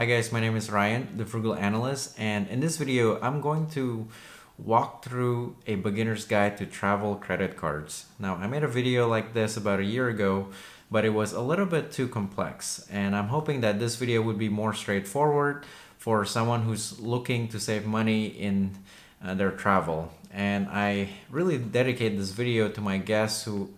Hi guys, my name is Ryan, the Frugal Analyst, and in this video, I'm going to walk through a beginner's guide to travel credit cards. Now, I made a video like this about a year ago, but it was a little bit too complex, and I'm hoping that this video would be more straightforward for someone who's looking to save money in their travel. And I really dedicate this video to my guests who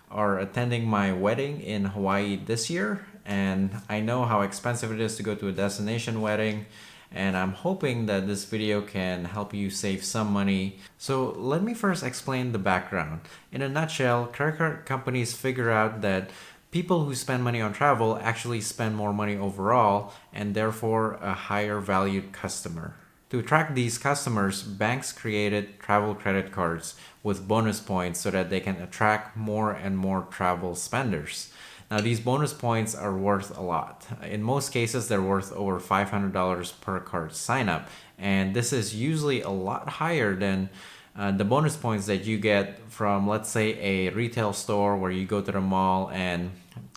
are attending my wedding in Hawaii this year, and I know how expensive it is to go to a destination wedding, and I'm hoping that this video can help you save some money. So let me first explain the background. In a nutshell, credit card companies figure out that people who spend money on travel actually spend more money overall and therefore a higher valued customer. To attract these customers, banks created travel credit cards with bonus points so that they can attract more and more travel spenders. Now, these bonus points are worth a lot. In most cases, they're worth over $500 per card sign up, and this is usually a lot higher than the bonus points that you get from, let's say, a retail store where you go to the mall and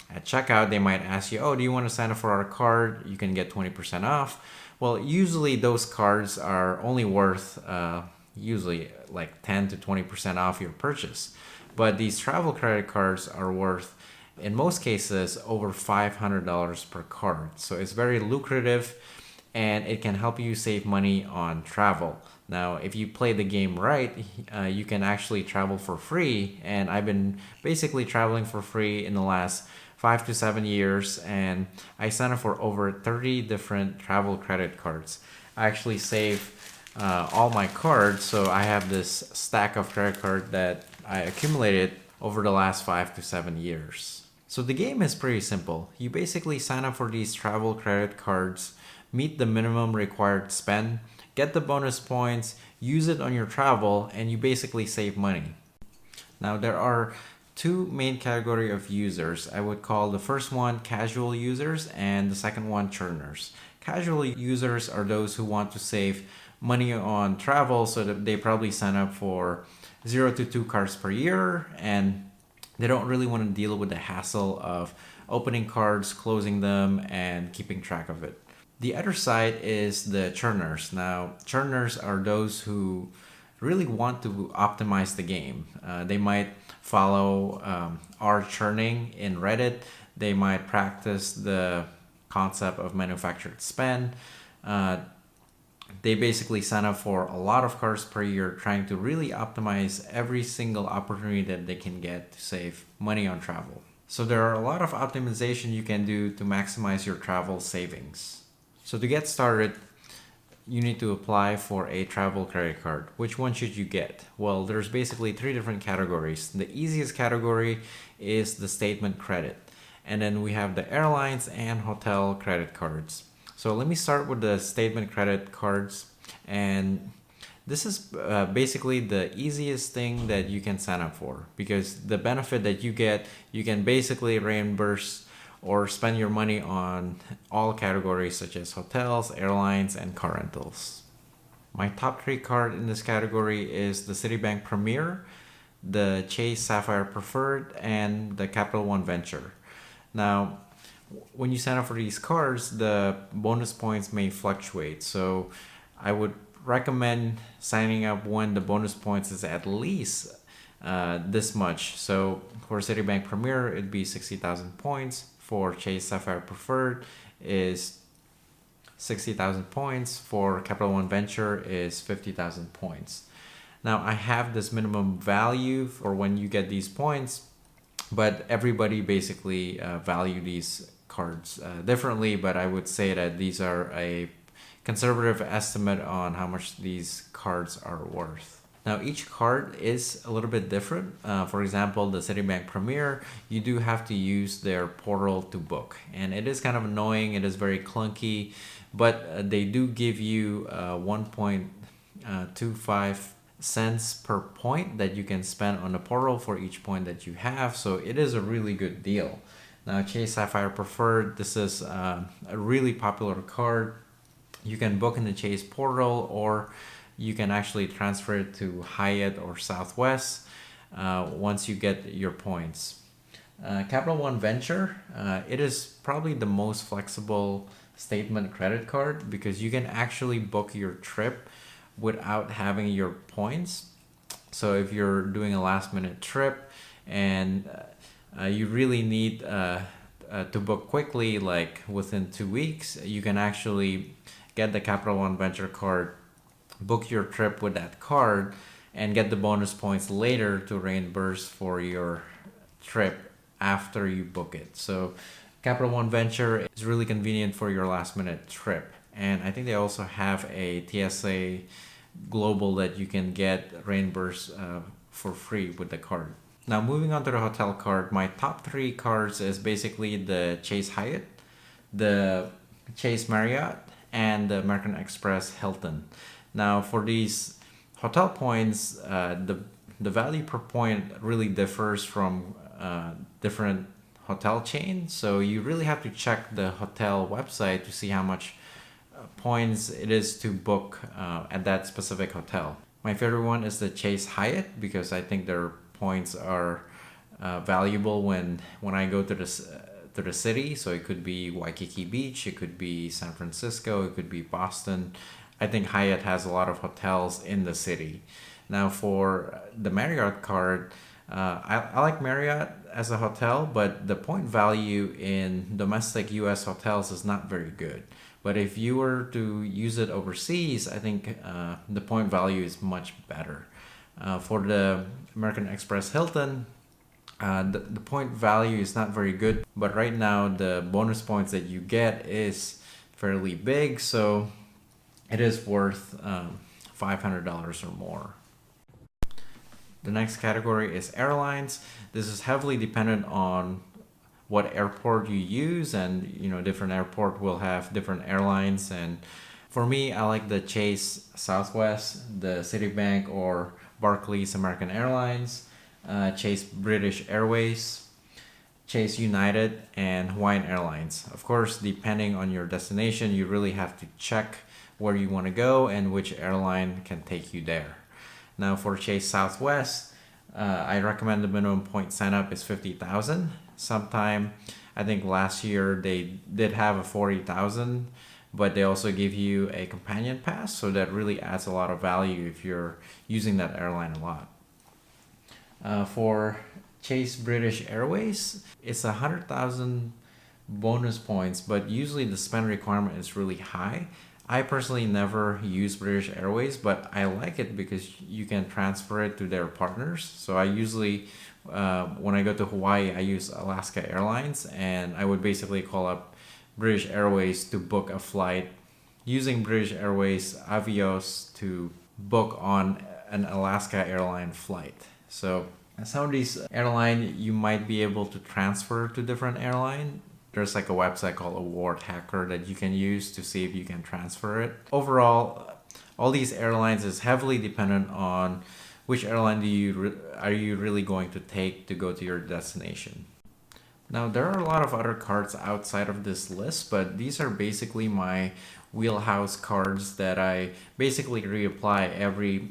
at checkout they might ask you, oh, do you want to sign up for our card? You can get 20% off. Well, usually those cards are only worth usually like 10 to 20% off your purchase. But these travel credit cards are worth, in most cases, over $500 per card. So it's very lucrative and it can help you save money on travel. Now, if you play the game right, you can actually travel for free. And I've been basically traveling for free in the last 5 to 7 years, and I signed up for over 30 different travel credit cards. I actually save all my cards, so I have this stack of credit cards that I accumulated over the last 5 to 7 years. So the game is pretty simple. You basically sign up for these travel credit cards, meet the minimum required spend, get the bonus points, use it on your travel, and you basically save money. Now, there are two main category of users. I would call the first one casual users and the second one churners. Casual users are those who want to save money on travel, so that they probably sign up for 0 to 2 cards per year, and they don't really want to deal with the hassle of opening cards, closing them, and keeping track of it. The other side is the churners. Now, churners are those who really want to optimize the game. They might follow our churning in Reddit. They might practice the concept of manufactured spend. They basically sign up for a lot of cards per year, trying to really optimize every single opportunity that they can get to save money on travel. So there are a lot of optimization you can do to maximize your travel savings. So to get started, you need to apply for a travel credit card. Which one should you get? Well, there's basically 3 different categories. The easiest category is the statement credit. And then we have the airlines and hotel credit cards. So let me start with the statement credit cards. And this is basically the easiest thing that you can sign up for, because the benefit that you get, you can basically reimburse or spend your money on all categories such as hotels, airlines, and car rentals. My top 3 card in this category is the Citibank Premier, the Chase Sapphire Preferred, and the Capital One Venture. Now, when you sign up for these cards, the bonus points may fluctuate. So I would recommend signing up when the bonus points is at least this much. So for Citibank Premier, it'd be 60,000 points. For Chase Sapphire Preferred is 60,000 points. For Capital One Venture is 50,000 points. Now, I have this minimum value for when you get these points, but everybody basically value these cards differently, but I would say that these are a conservative estimate on how much these cards are worth. Now, each card is a little bit different. For example, the Citibank Premier, you do have to use their portal to book. And it is kind of annoying. It is very clunky, but they do give you 1.25 cents per point that you can spend on the portal for each point that you have. So it is a really good deal. Now, Chase Sapphire Preferred, this is a really popular card. You can book in the Chase portal, or you can actually transfer it to Hyatt or Southwest once you get your points. Capital One Venture, it is probably the most flexible statement credit card because you can actually book your trip without having your points. So if you're doing a last minute trip and you really need to book quickly, like within 2 weeks, you can actually get the Capital One Venture card, book your trip with that card, and get the bonus points later to reimburse for your trip after you book it. So Capital One Venture is really convenient for your last minute trip. And I think they also have a TSA Global that you can get reimbursed for free with the card. Now moving on to the hotel card, my top three cards is basically the Chase Hyatt, the Chase Marriott, and the American Express Hilton. Now for these hotel points, the value per point really differs from different hotel chains. So you really have to check the hotel website to see how much points it is to book at that specific hotel. My favorite one is the Chase Hyatt because I think their points are valuable when I go to the city. So it could be Waikiki Beach, it could be San Francisco, it could be Boston. I think Hyatt has a lot of hotels in the city. Now for the Marriott card, I like Marriott as a hotel, but the point value in domestic US hotels is not very good. But if you were to use it overseas, I think the point value is much better. For the American Express Hilton, the point value is not very good, but right now the bonus points that you get is fairly big, so it is worth $500 or more. The next category is airlines. This is heavily dependent on what airport you use, and different airport will have different airlines. And for me, I like the Chase Southwest, the Citibank or Barclays American Airlines, Chase British Airways, Chase United, and Hawaiian Airlines. Of course, depending on your destination, you really have to check where you want to go and which airline can take you there. Now for Chase Southwest, I recommend the minimum point sign up is 50,000. Sometime, I think last year they did have a 40,000, but they also give you a companion pass, so that really adds a lot of value if you're using that airline a lot. For Chase British Airways, it's 100,000 bonus points, but usually the spend requirement is really high. I personally never use British Airways, but I like it because you can transfer it to their partners. So I usually, when I go to Hawaii, I use Alaska Airlines, and I would basically call up British Airways to book a flight using British Airways Avios to book on an Alaska airline flight. So some of these airline you might be able to transfer to different airline. There's like a website called Award Hacker that you can use to see if you can transfer it. Overall, all these airlines is heavily dependent on which airline are you really going to take to go to your destination. Now, there are a lot of other cards outside of this list, but these are basically my wheelhouse cards that I basically reapply every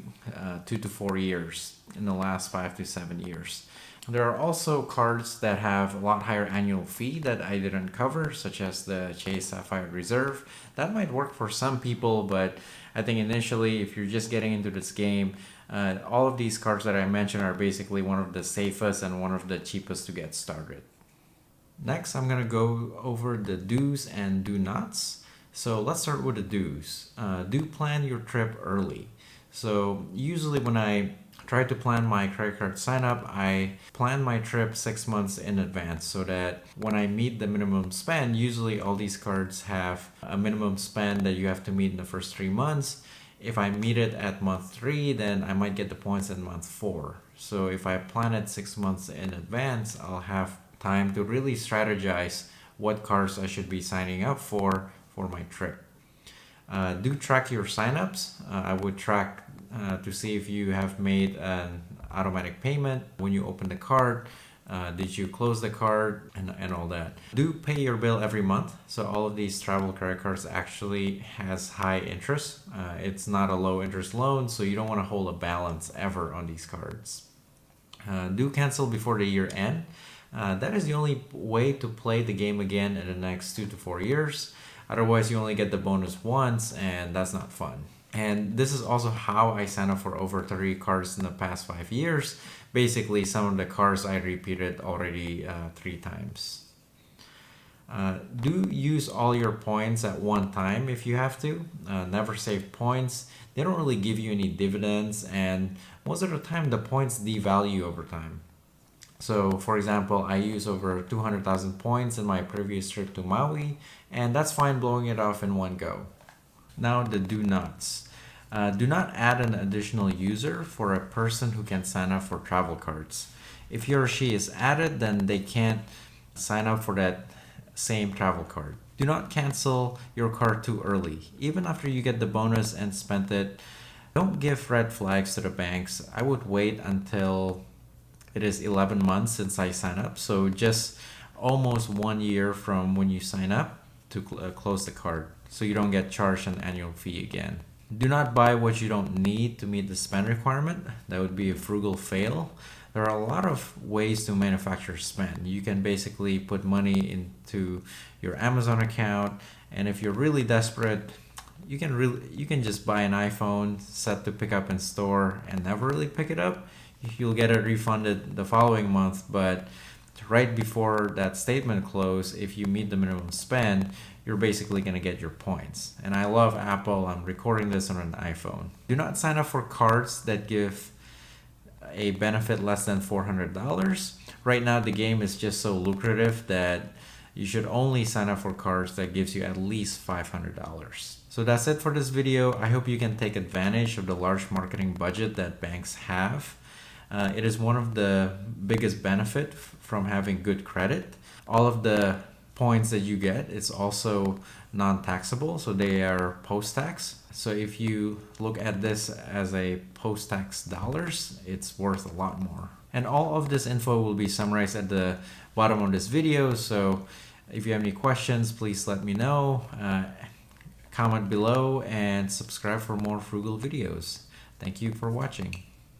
2 to 4 years in the last 5 to 7 years. There are also cards that have a lot higher annual fee that I didn't cover, such as the Chase Sapphire Reserve. That might work for some people, but I think initially, if you're just getting into this game, all of these cards that I mentioned are basically one of the safest and one of the cheapest to get started. Next, I'm going to go over the do's and do nots. So let's start with the do's. Do plan your trip early. So usually when I try to plan my credit card sign up, I plan my trip 6 months in advance so that when I meet the minimum spend, usually all these cards have a minimum spend that you have to meet in the first 3 months. If I meet it at month 3, then I might get the points in month 4. So if I plan it 6 months in advance, I'll have time to really strategize what cards I should be signing up for my trip. Do track your signups. I would track to see if you have made an automatic payment when you open the card. Did you close the card and all that. Do pay your bill every month. So all of these travel credit cards actually has high interest. It's not a low interest loan, so you don't want to hold a balance ever on these cards. Do cancel before the year end. That is the only way to play the game again in the next 2 to 4 years. Otherwise, you only get the bonus once, and that's not fun. And this is also how I signed up for over 30 cards in the past 5 years. Basically, some of the cards I repeated already 3 times. Do use all your points at one time if you have to. Never save points. They don't really give you any dividends, and most of the time the points devalue over time. So for example, I use over 200,000 points in my previous trip to Maui, and that's fine blowing it off in one go. Now the do nots. Do not add an additional user for a person who can sign up for travel cards. If he or she is added, then they can't sign up for that same travel card. Do not cancel your card too early. Even after you get the bonus and spent it, don't give red flags to the banks. I would wait until it is 11 months since I signed up, so just almost 1 year from when you sign up to close the card, so you don't get charged an annual fee again. Do not buy what you don't need to meet the spend requirement. That would be a frugal fail. There are a lot of ways to manufacture spend. You can basically put money into your Amazon account, and if you're really desperate, you can just buy an iPhone set to pick up in store and never really pick it up. You'll get it refunded the following month, but right before that statement close, if you meet the minimum spend, you're basically going to get your points. And I love Apple. I'm recording this on an iPhone. Do not sign up for cards that give a benefit less than $400. Right now the game is just so lucrative that you should only sign up for cards that gives you at least $500. So that's it for this video. I hope you can take advantage of the large marketing budget that banks have. It is one of the biggest benefit from having good credit. All of the points that you get, it's also non-taxable, so they are post-tax. So if you look at this as a post-tax dollars, it's worth a lot more. And all of this info will be summarized at the bottom of this video. So if you have any questions, please let me know. Comment below and subscribe for more frugal videos. Thank you for watching.